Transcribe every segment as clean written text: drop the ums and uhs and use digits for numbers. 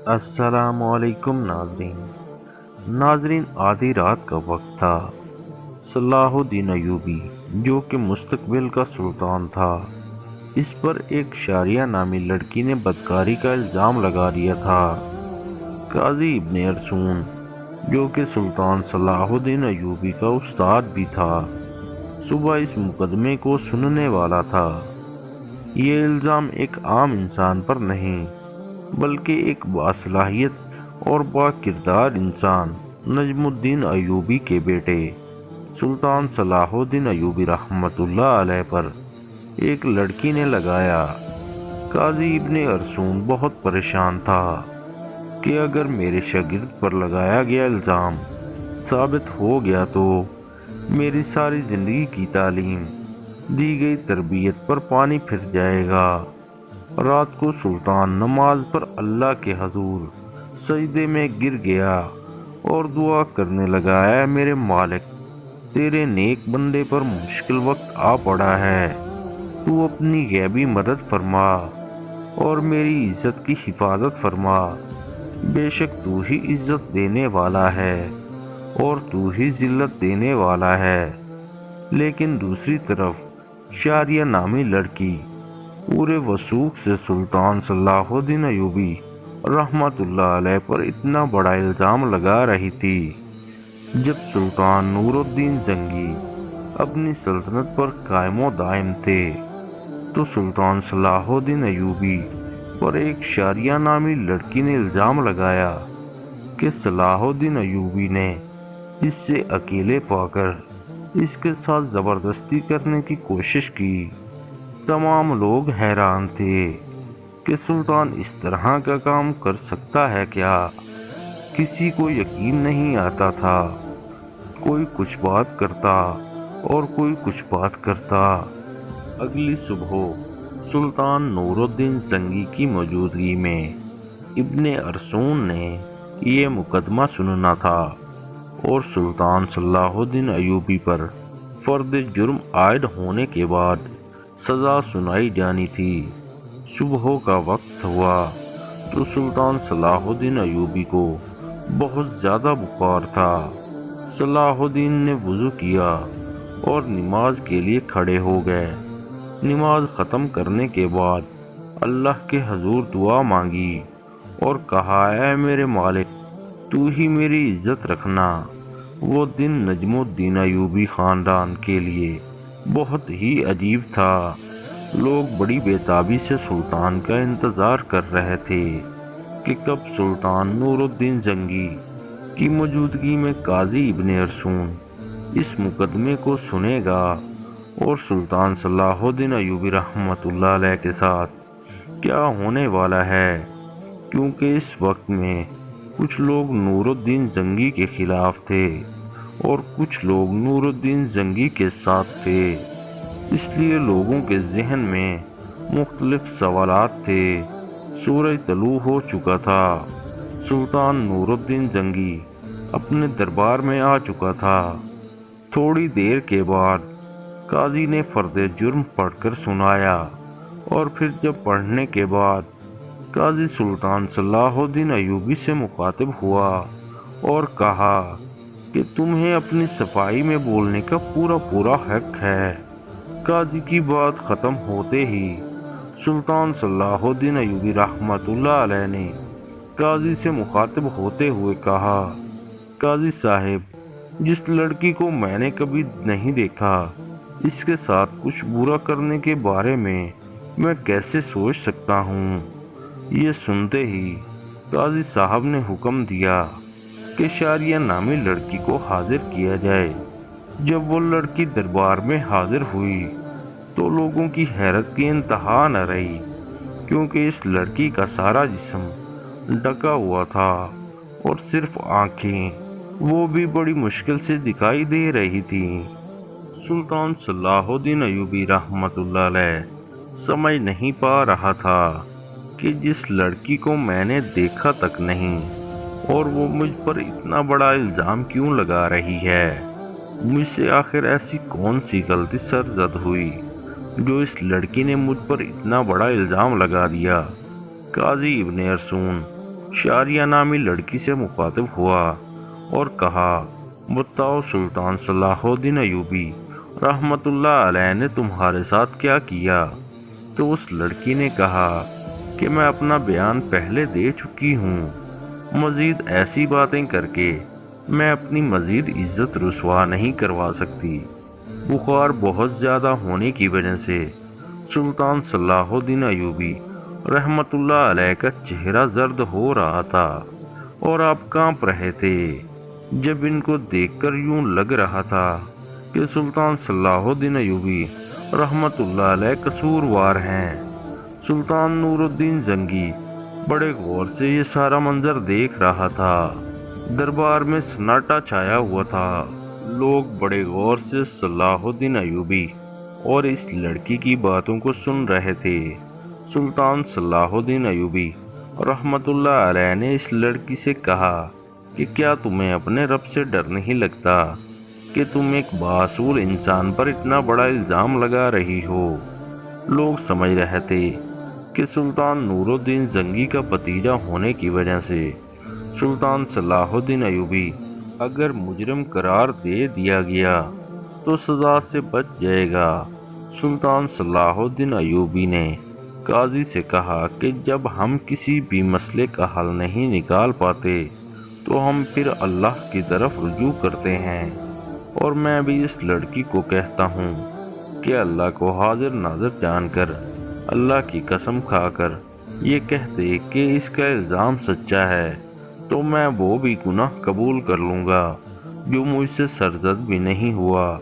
السلام علیکم ناظرین آدھی رات کا وقت تھا۔ صلاح الدین ایوبی جو کہ مستقبل کا سلطان تھا، اس پر ایک شاریہ نامی لڑکی نے بدکاری کا الزام لگا دیا تھا۔ قاضی ابن ارسون جو کہ سلطان صلاح الدین ایوبی کا استاد بھی تھا، صبح اس مقدمے کو سننے والا تھا۔ یہ الزام ایک عام انسان پر نہیں بلکہ ایک باصلاحیت اور با کردار انسان نجم الدین ایوبی کے بیٹے سلطان صلاح الدین ایوبی رحمۃ اللہ علیہ پر ایک لڑکی نے لگایا۔ قاضی ابن ارسون بہت پریشان تھا کہ اگر میرے شاگرد پر لگایا گیا الزام ثابت ہو گیا تو میری ساری زندگی کی تعلیم، دی گئی تربیت پر پانی پھر جائے گا۔ رات کو سلطان نماز پر اللہ کے حضور سجدے میں گر گیا اور دعا کرنے لگا، اے میرے مالک، تیرے نیک بندے پر مشکل وقت آ پڑا ہے، تو اپنی غیبی مدد فرما اور میری عزت کی حفاظت فرما۔ بے شک تو ہی عزت دینے والا ہے اور تو ہی ذلت دینے والا ہے۔ لیکن دوسری طرف شاریہ نامی لڑکی پورے وثوق سے سلطان صلاح الدین ایوبی رحمت اللہ علیہ پر اتنا بڑا الزام لگا رہی تھی۔ جب سلطان نور الدین زنگی اپنی سلطنت پر قائم و دائم تھے تو سلطان صلاح الدین ایوبی پر ایک شاریہ نامی لڑکی نے الزام لگایا کہ صلاح الدین ایوبی نے اس سے اکیلے پا کر اس کے ساتھ زبردستی کرنے کی کوشش کی۔ تمام لوگ حیران تھے کہ سلطان اس طرح کا کام کر سکتا ہے کیا؟ کسی کو یقین نہیں آتا تھا۔ کوئی کچھ بات کرتا اور کوئی کچھ بات کرتا۔ اگلی صبح سلطان نور الدین زنگی کی موجودگی میں ابن ارسون نے یہ مقدمہ سننا تھا اور سلطان صلاح الدین ایوبی پر فرد جرم عائد ہونے کے بعد سزا سنائی جانی تھی۔ صبح کا وقت ہوا تو سلطان صلاح الدین ایوبی کو بہت زیادہ بخار تھا۔ صلاح الدین نے وضو کیا اور نماز کے لیے کھڑے ہو گئے۔ نماز ختم کرنے کے بعد اللہ کے حضور دعا مانگی اور کہا، اے میرے مالک، تو ہی میری عزت رکھنا۔ وہ دن نجم الدین ایوبی خاندان کے لیے بہت ہی عجیب تھا۔ لوگ بڑی بےتابی سے سلطان کا انتظار کر رہے تھے کہ کب سلطان نور الدین زنگی کی موجودگی میں قاضی ابن ارسون اس مقدمے کو سنے گا اور سلطان صلاح الدین ایوبی رحمۃ اللہ علیہ کے ساتھ کیا ہونے والا ہے، کیونکہ اس وقت میں کچھ لوگ نور الدین زنگی کے خلاف تھے اور کچھ لوگ نور الدین زنگی کے ساتھ تھے۔ اس لیے لوگوں کے ذہن میں مختلف سوالات تھے۔ سورج طلوع ہو چکا تھا۔ سلطان نور الدین زنگی اپنے دربار میں آ چکا تھا۔ تھوڑی دیر کے بعد قاضی نے فرد جرم پڑھ کر سنایا اور پھر جب پڑھنے کے بعد قاضی سلطان صلاح الدین ایوبی سے مخاطب ہوا اور کہا کہ تمہیں اپنی صفائی میں بولنے کا پورا حق ہے۔ قاضی کی بات ختم ہوتے ہی سلطان صلاح الدین ایوبی رحمۃ اللہ علیہ نے قاضی سے مخاطب ہوتے ہوئے کہا، قاضی صاحب، جس لڑکی کو میں نے کبھی نہیں دیکھا، اس کے ساتھ کچھ برا کرنے کے بارے میں کیسے سوچ سکتا ہوں؟ یہ سنتے ہی قاضی صاحب نے حکم دیا کہ شاریہ نامی لڑکی کو حاضر کیا جائے۔ جب وہ لڑکی دربار میں حاضر ہوئی تو لوگوں کی حیرت کی انتہا نہ رہی، کیونکہ اس لڑکی کا سارا جسم ڈھکا ہوا تھا اور صرف آنکھیں وہ بھی بڑی مشکل سے دکھائی دے رہی تھیں۔ سلطان صلاح الدین ایوبی رحمۃ اللہ علیہ سمجھ نہیں پا رہا تھا کہ جس لڑکی کو میں نے دیکھا تک نہیں اور وہ مجھ پر اتنا بڑا الزام کیوں لگا رہی ہے، مجھ سے آخر ایسی کون سی غلطی سرزد ہوئی جو اس لڑکی نے مجھ پر اتنا بڑا الزام لگا دیا۔ قاضی ابن ارسون شاریہ نامی لڑکی سے مخاطب ہوا اور کہا، بتاؤ سلطان صلاح الدین ایوبی رحمت اللہ علیہ نے تمہارے ساتھ کیا کیا؟ تو اس لڑکی نے کہا کہ میں اپنا بیان پہلے دے چکی ہوں، مزید ایسی باتیں کر کے میں اپنی مزید عزت رسوا نہیں کروا سکتی۔ بخار بہت زیادہ ہونے کی وجہ سے سلطان صلاح الدین ایوبی رحمت اللہ علیہ کا چہرہ زرد ہو رہا تھا اور آپ کانپ رہے تھے۔ جب ان کو دیکھ کر یوں لگ رہا تھا کہ سلطان صلاح الدین ایوبی رحمت اللہ علیہ قصوروار ہیں، سلطان نور الدین زنگی بڑے غور سے یہ سارا منظر دیکھ رہا تھا۔ دربار میں سناٹا چھایا ہوا تھا، لوگ بڑے غور سے صلاح الدین ایوبی اور اس لڑکی کی باتوں کو سن رہے تھے۔ سلطان صلاح الدین ایوبی رحمت اللہ علیہ نے اس لڑکی سے کہا کہ کیا تمہیں اپنے رب سے ڈر نہیں لگتا کہ تم ایک باصول انسان پر اتنا بڑا الزام لگا رہی ہو؟ لوگ سمجھ رہے تھے کہ سلطان نور الدین زنگی کا بھتیجا ہونے کی وجہ سے سلطان صلاح الدین ایوبی اگر مجرم قرار دے دیا گیا تو سزا سے بچ جائے گا۔ سلطان صلاح الدین ایوبی نے قاضی سے کہا کہ جب ہم کسی بھی مسئلے کا حل نہیں نکال پاتے تو ہم پھر اللہ کی طرف رجوع کرتے ہیں، اور میں بھی اس لڑکی کو کہتا ہوں کہ اللہ کو حاضر ناظر جان کر، اللہ کی قسم کھا کر یہ کہتے کہ اس کا الزام سچا ہے تو میں وہ بھی گناہ قبول کر لوں گا جو مجھ سے سرزد بھی نہیں ہوا۔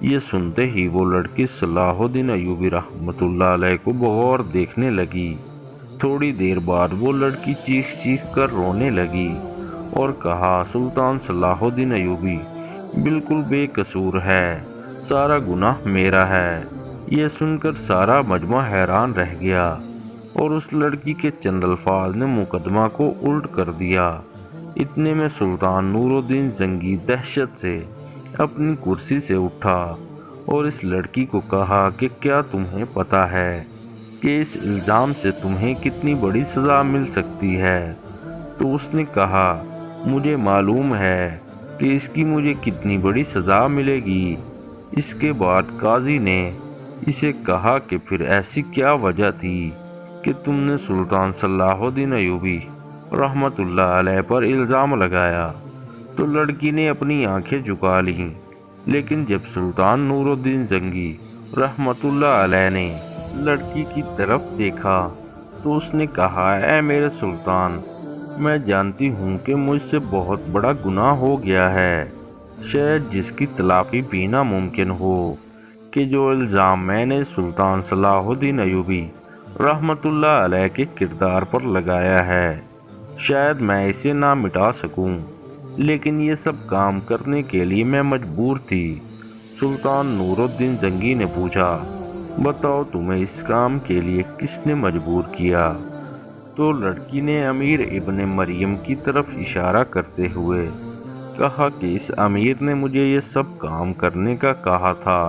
یہ سنتے ہی وہ لڑکی صلاح الدین ایوبی رحمت اللہ علیہ کو بغور دیکھنے لگی۔ تھوڑی دیر بعد وہ لڑکی چیخ چیخ کر رونے لگی اور کہا، سلطان صلاح الدین ایوبی بالکل بے قصور ہے، سارا گناہ میرا ہے۔ یہ سن کر سارا مجمع حیران رہ گیا اور اس لڑکی کے چند الفاظ نے مقدمہ کو الٹ کر دیا۔ اتنے میں سلطان نور الدین زنگی دہشت سے اپنی کرسی سے اٹھا اور اس لڑکی کو کہا کہ کیا تمہیں پتہ ہے کہ اس الزام سے تمہیں کتنی بڑی سزا مل سکتی ہے؟ تو اس نے کہا، مجھے معلوم ہے کہ اس کی مجھے کتنی بڑی سزا ملے گی۔ اس کے بعد قاضی نے اسے کہا کہ پھر ایسی کیا وجہ تھی کہ تم نے سلطان صلاح الدین ایوبی رحمت اللہ علیہ پر الزام لگایا؟ تو لڑکی نے اپنی آنکھیں جھکا لیں، لیکن جب سلطان نور الدین زنگی رحمت اللہ علیہ نے لڑکی کی طرف دیکھا تو اس نے کہا، اے میرے سلطان، میں جانتی ہوں کہ مجھ سے بہت بڑا گناہ ہو گیا ہے، شاید جس کی تلافی بھی ناممکن ہو، کہ جو الزام میں نے سلطان صلاح الدین ایوبی رحمت اللہ علیہ کے کردار پر لگایا ہے، شاید میں اسے نہ مٹا سکوں، لیکن یہ سب کام کرنے کے لیے میں مجبور تھی۔ سلطان نور الدین زنگی نے پوچھا، بتاؤ تمہیں اس کام کے لیے کس نے مجبور کیا؟ تو لڑکی نے امیر ابن مریم کی طرف اشارہ کرتے ہوئے کہا کہ اس امیر نے مجھے یہ سب کام کرنے کا کہا تھا۔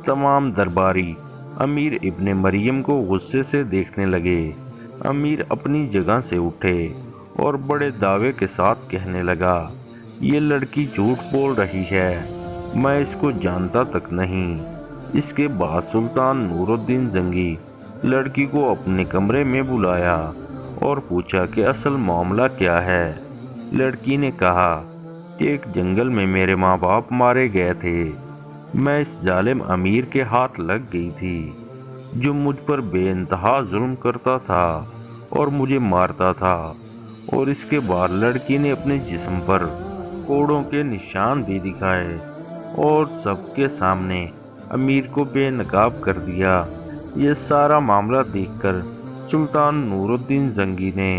تمام درباری امیر ابن مریم کو غصے سے دیکھنے لگے۔ امیر اپنی جگہ سے اٹھے اور بڑے دعوے کے ساتھ کہنے لگا، یہ لڑکی جھوٹ بول رہی ہے، میں اس کو جانتا تک نہیں۔ اس کے بعد سلطان نور الدین زنگی لڑکی کو اپنے کمرے میں بلایا اور پوچھا کہ اصل معاملہ کیا ہے۔ لڑکی نے کہا کہ ایک جنگل میں میرے ماں باپ مارے گئے تھے، میں اس ظالم امیر کے ہاتھ لگ گئی تھی جو مجھ پر بے انتہا ظلم کرتا تھا اور مجھے مارتا تھا، اور اس کے بعد لڑکی نے اپنے جسم پر کوڑوں کے نشان بھی دکھائے اور سب کے سامنے امیر کو بے نقاب کر دیا۔ یہ سارا معاملہ دیکھ کر سلطان نور الدین زنگی نے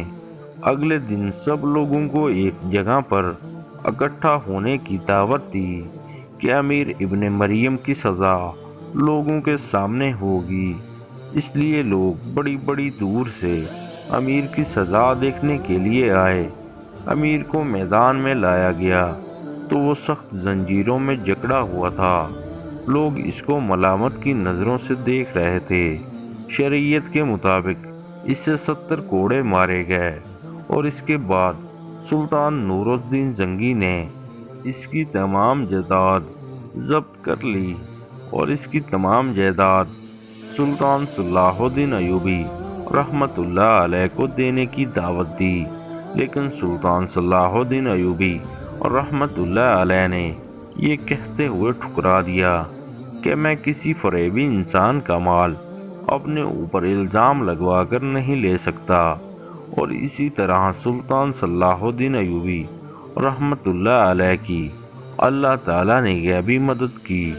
اگلے دن سب لوگوں کو ایک جگہ پر اکٹھا ہونے کی دعوت دی کہ امیر ابن مریم کی سزا لوگوں کے سامنے ہوگی۔ اس لیے لوگ بڑی بڑی دور سے امیر کی سزا دیکھنے کے لیے آئے۔ امیر کو میدان میں لایا گیا تو وہ سخت زنجیروں میں جکڑا ہوا تھا۔ لوگ اس کو ملامت کی نظروں سے دیکھ رہے تھے۔ شریعت کے مطابق اسے 70 کوڑے مارے گئے اور اس کے بعد سلطان نور الدین زنگی نے اس کی تمام جائیداد ضبط کر لی اور اس کی تمام جائیداد سلطان صلاح الدین ایوبی رحمت اللہ علیہ کو دینے کی دعوت دی، لیکن سلطان صلاح الدین ایوبی اور رحمت اللہ علیہ نے یہ کہتے ہوئے ٹھکرا دیا کہ میں کسی فریبی انسان کا مال اپنے اوپر الزام لگوا کر نہیں لے سکتا، اور اسی طرح سلطان صلاح الدین ایوبی رحمت اللہ علیہ کی اللہ تعالیٰ نے غیبی مدد کی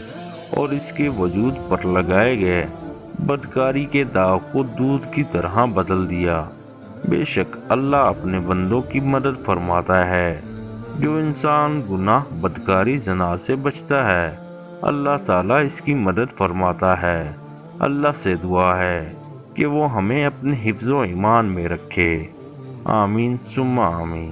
اور اس کے وجود پر لگائے گئے بدکاری کے داغ کو دودھ کی طرح بدل دیا۔ بے شک اللہ اپنے بندوں کی مدد فرماتا ہے۔ جو انسان گناہ بدکاری زنا سے بچتا ہے اللہ تعالیٰ اس کی مدد فرماتا ہے۔ اللہ سے دعا ہے کہ وہ ہمیں اپنے حفظ و ایمان میں رکھے۔ آمین ثم آمین۔